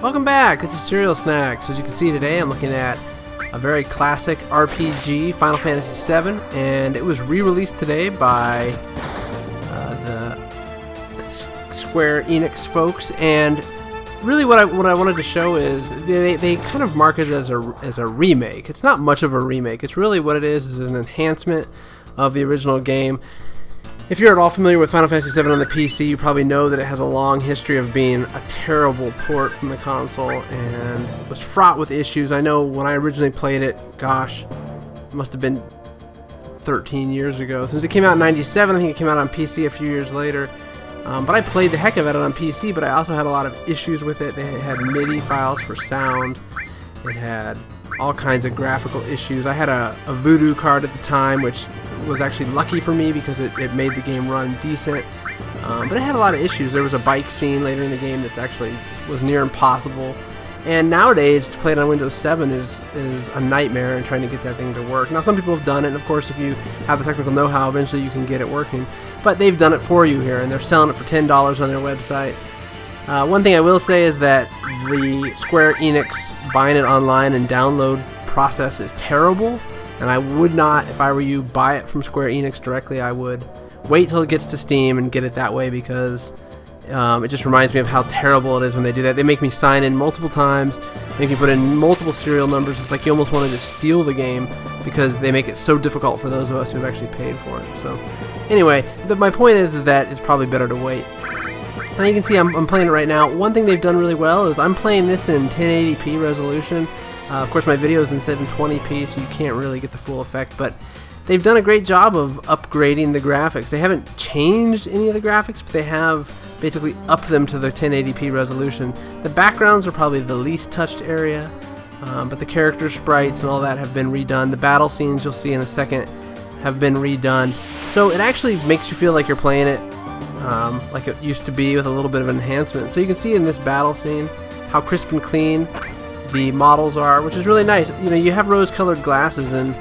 Welcome back, this is CerealSnax. As you can see today I'm looking at a very classic RPG, Final Fantasy VII, and it was re-released today by the Square Enix folks. And really what I wanted to show is they kind of market it as a remake. It's not much of a remake. It's really what it is an enhancement of the original game. If you're at all familiar with Final Fantasy VII on the PC, you probably know that it has a long history of being a terrible port from the console and was fraught with issues. I know when I originally played it, gosh, it must have been 13 years ago. Since it came out in '97, I think it came out on PC a few years later. But I played the heck of it on PC, but I also had a lot of issues with it. They had MIDI files for sound. It had all kinds of graphical issues. I had a Voodoo card at the time, which was actually lucky for me because it made the game run decent. But it had a lot of issues. There was a bike scene later in the game that actually was near impossible. And nowadays, to play it on Windows 7 is a nightmare in trying to get that thing to work. Now, some people have done it, and of course, if you have the technical know-how, eventually you can get it working. But they've done it for you here, and they're selling it for $10 on their website. One thing I will say is that the Square Enix buying it online and download process is terrible, and I would not, if I were you, buy it from Square Enix directly. I would wait till it gets to Steam and get it that way, because it just reminds me of how terrible it is when they do that. They make me sign in multiple times, make me put in multiple serial numbers. It's like you almost want to just steal the game because they make it so difficult for those of us who've actually paid for it. So anyway, my point is that it's probably better to wait. Now you can see I'm playing it right now. One thing they've done really well is I'm playing this in 1080p resolution. Of course my video is in 720p, so you can't really get the full effect, but they've done a great job of upgrading the graphics. They haven't changed any of the graphics, but they have basically upped them to the 1080p resolution. The backgrounds are probably the least touched area, but the character sprites and all that have been redone. The battle scenes you'll see in a second have been redone. So it actually makes you feel like you're playing it like it used to be, with a little bit of enhancement. So you can see in this battle scene how crisp and clean the models are, which is really nice. You know, you have rose-colored glasses, and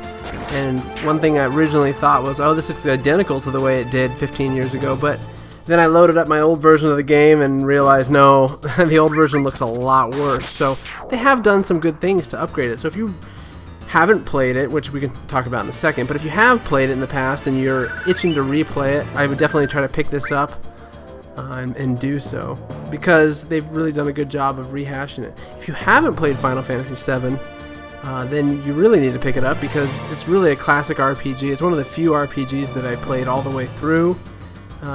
one thing I originally thought was, oh, this looks identical to the way it did 15 years ago, but then I loaded up my old version of the game and realized, no, the old version looks a lot worse. So they have done some good things to upgrade it. So if you haven't played it, which we can talk about in a second, but if you have played it in the past and you're itching to replay it, I would definitely try to pick this up and do so, because they've really done a good job of rehashing it. If you haven't played Final Fantasy VII, then you really need to pick it up, because it's really a classic RPG. It's one of the few RPGs that I played all the way through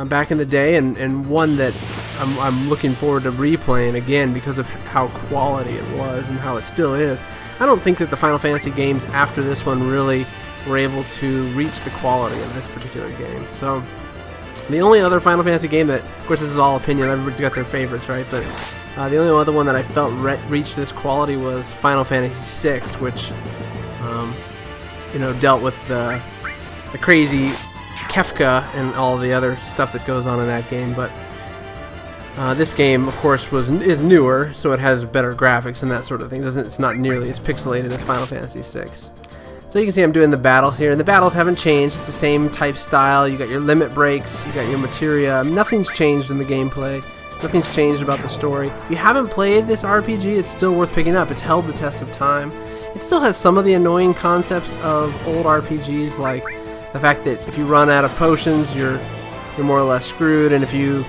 back in the day, and one that I'm looking forward to replaying again because of how quality it was and how it still is. I don't think that the Final Fantasy games after this one really were able to reach the quality of this particular game. So the only other Final Fantasy game that, of course this is all opinion, everybody's got their favorites, right? But the only other one that I felt reached this quality was Final Fantasy VI, which you know, dealt with the crazy Kefka and all the other stuff that goes on in that game. But this game, of course, is newer, so it has better graphics and that sort of thing. It's not nearly as pixelated as Final Fantasy VI. So you can see I'm doing the battles here, and the battles haven't changed. It's the same type style. You got your limit breaks, you got your materia. Nothing's changed in the gameplay. Nothing's changed about the story. If you haven't played this RPG, it's still worth picking up. It's held the test of time. It still has some of the annoying concepts of old RPGs, like the fact that if you run out of potions, you're more or less screwed, and if you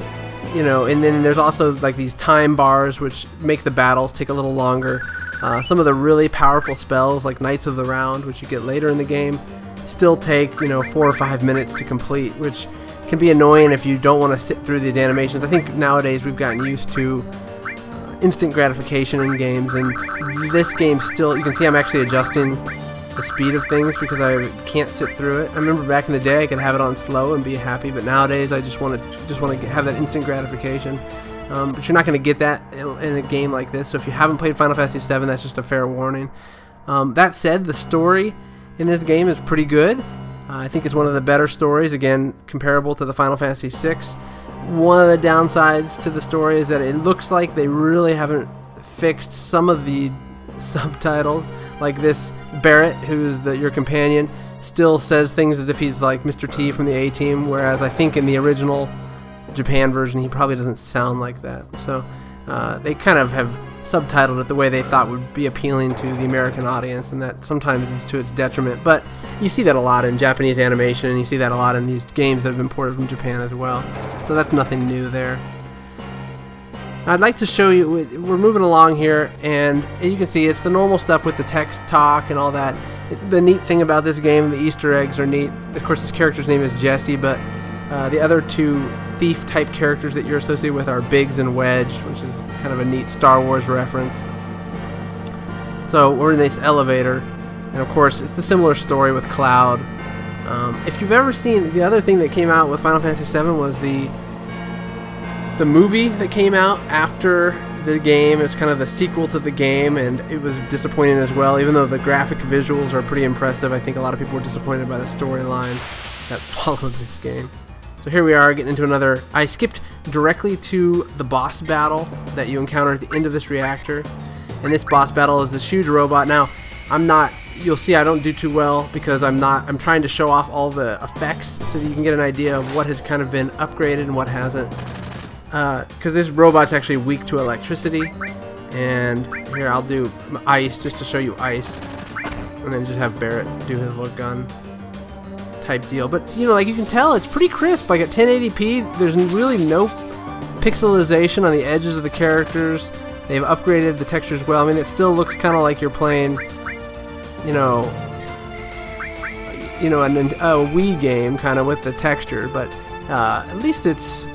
know, and then there's also like these time bars which make the battles take a little longer. Some of the really powerful spells, like Knights of the Round, which you get later in the game, still take, you know, 4 or 5 minutes to complete, which can be annoying if you don't want to sit through these animations. I think nowadays we've gotten used to instant gratification in games, and this game still, you can see I'm actually adjusting the speed of things because I can't sit through it. I remember back in the day I could have it on slow and be happy, but nowadays I just want to have that instant gratification. But you're not going to get that in a game like this. So if you haven't played Final Fantasy VII, that's just a fair warning. That said, the story in this game is pretty good. I think it's one of the better stories, again, comparable to the Final Fantasy VI. One of the downsides to the story is that it looks like they really haven't fixed some of the subtitles. Like this Barrett, who's your companion, still says things as if he's like Mr. T from the A-Team, whereas I think in the original Japan version he probably doesn't sound like that. So they kind of have subtitled it the way they thought would be appealing to the American audience, and that sometimes is to its detriment. But you see that a lot in Japanese animation, and you see that a lot in these games that have been ported from Japan as well. So that's nothing new there. I'd like to show you, we're moving along here, and you can see it's the normal stuff with the text talk and all that. The neat thing about this game, the Easter eggs are neat. Of course, this character's name is Jesse, but the other two thief-type characters that you're associated with are Biggs and Wedge, which is kind of a neat Star Wars reference. So we're in this elevator, and of course, it's the similar story with Cloud. If you've ever seen, the other thing that came out with Final Fantasy VII was the movie that came out after the game. It's kind of the sequel to the game, and it was disappointing as well. Even though the graphic visuals are pretty impressive, I think a lot of people were disappointed by the storyline that followed this game. So here we are getting into another. I skipped directly to the boss battle that you encounter at the end of this reactor, and this boss battle is this huge robot. Now, you'll see I don't do too well because I'm trying to show off all the effects so that you can get an idea of what has kind of been upgraded and what hasn't. Because this robot's actually weak to electricity, and here I'll do ice just to show you ice, and then just have Barrett do his little gun type deal. But you know, like you can tell, it's pretty crisp. Like at 1080p, there's really no pixelization on the edges of the characters. They've upgraded the textures well. I mean, it still looks kind of like you're playing, you know, a Wii game kind of with the texture, but at least it's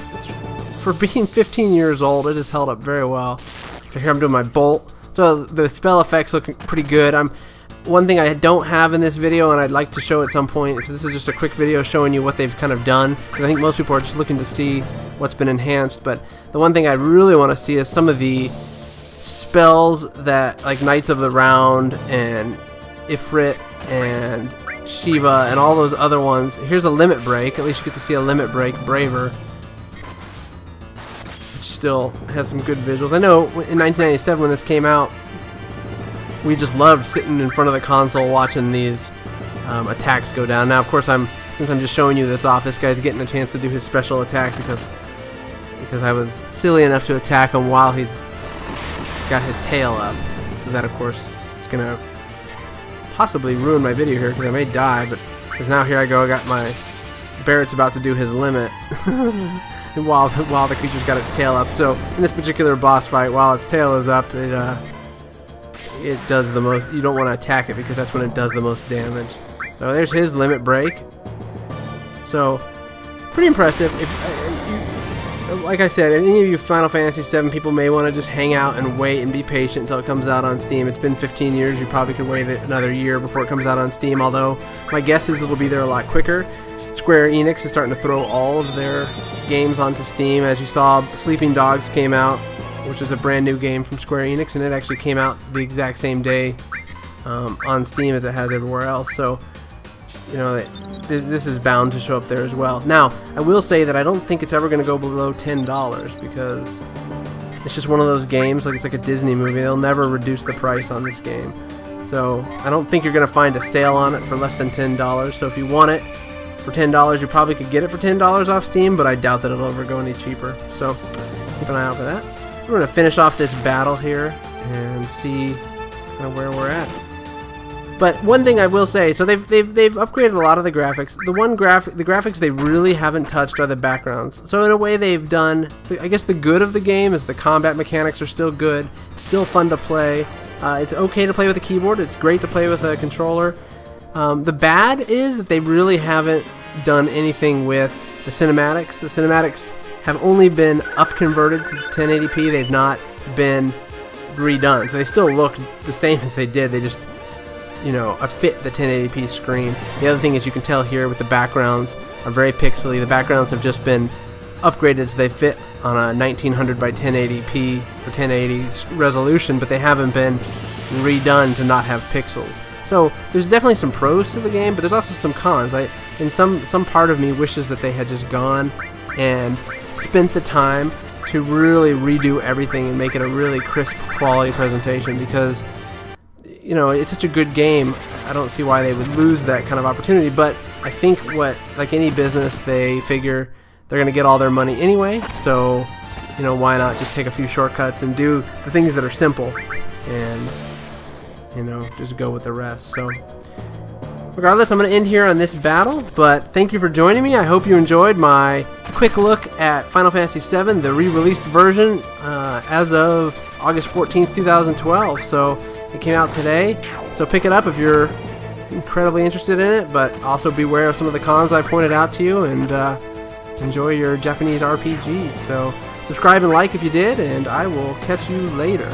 for being 15 years old, it has held up very well. So here I'm doing my bolt. So the spell effects look pretty good. One thing I don't have in this video, and I'd like to show at some point, because this is just a quick video showing you what they've kind of done, because I think most people are just looking to see what's been enhanced, but the one thing I really want to see is some of the spells that, like Knights of the Round and Ifrit and Shiva and all those other ones. Here's a limit break. At least you get to see a limit break, Braver. Still has some good visuals. I know in 1997 when this came out, we just loved sitting in front of the console watching these attacks go down. Now, of course, since I'm just showing you this off, this guy's getting a chance to do his special attack because I was silly enough to attack him while he's got his tail up. So that, of course, is gonna possibly ruin my video here because I may die. But because now here I go, I got my Barrett's about to do his limit. While the creature's got its tail up. So in this particular boss fight, while its tail is up, it does the most. You don't want to attack it because that's when it does the most damage. So there's his limit break. So pretty impressive. Like I said, any of you Final Fantasy VII people may want to just hang out and wait and be patient until it comes out on Steam. It's been 15 years. You probably could wait another year before it comes out on Steam. Although my guess is it'll be there a lot quicker. Square Enix is starting to throw all of their games onto Steam. As you saw, Sleeping Dogs came out, which is a brand new game from Square Enix, and it actually came out the exact same day on Steam as it has everywhere else. So, you know, this is bound to show up there as well. Now, I will say that I don't think it's ever going to go below $10 because it's just one of those games, like it's like a Disney movie. They'll never reduce the price on this game. So I don't think you're going to find a sale on it for less than $10. So if you want it for $10, you probably could get it for $10 off Steam, but I doubt that it'll ever go any cheaper. So keep an eye out for that. So we're going to finish off this battle here and see kind of where we're at. But one thing I will say, so they've upgraded a lot of the graphics. The graphics they really haven't touched are the backgrounds. So in a way they've done, I guess the good of the game is the combat mechanics are still good. It's still fun to play. It's okay to play with a keyboard. It's great to play with a controller. The bad is that they really haven't done anything with the cinematics. The cinematics have only been up-converted to 1080p. They've not been redone. So they still look the same as they did. They just, you know, fit the 1080p screen. The other thing is you can tell here with the backgrounds are very pixely. The backgrounds have just been upgraded so they fit on a 1900 by 1080p or 1080 resolution, but they haven't been redone to not have pixels. So there's definitely some pros to the game, but there's also some cons. And some part of me wishes that they had just gone and spent the time to really redo everything and make it a really crisp quality presentation, because you know, it's such a good game. I don't see why they would lose that kind of opportunity. But I think like any business, they figure they're going to get all their money anyway. So you know, why not just take a few shortcuts and do the things that are simple and, you know, just go with the rest. So regardless, I'm going to end here on this battle, but thank you for joining me. I hope you enjoyed my quick look at Final Fantasy VII, the re-released version, as of August 14th, 2012. So it came out today, so pick it up if you're incredibly interested in it, but also beware of some of the cons I pointed out to you, and enjoy your Japanese RPG. So subscribe and like if you did, and I will catch you later.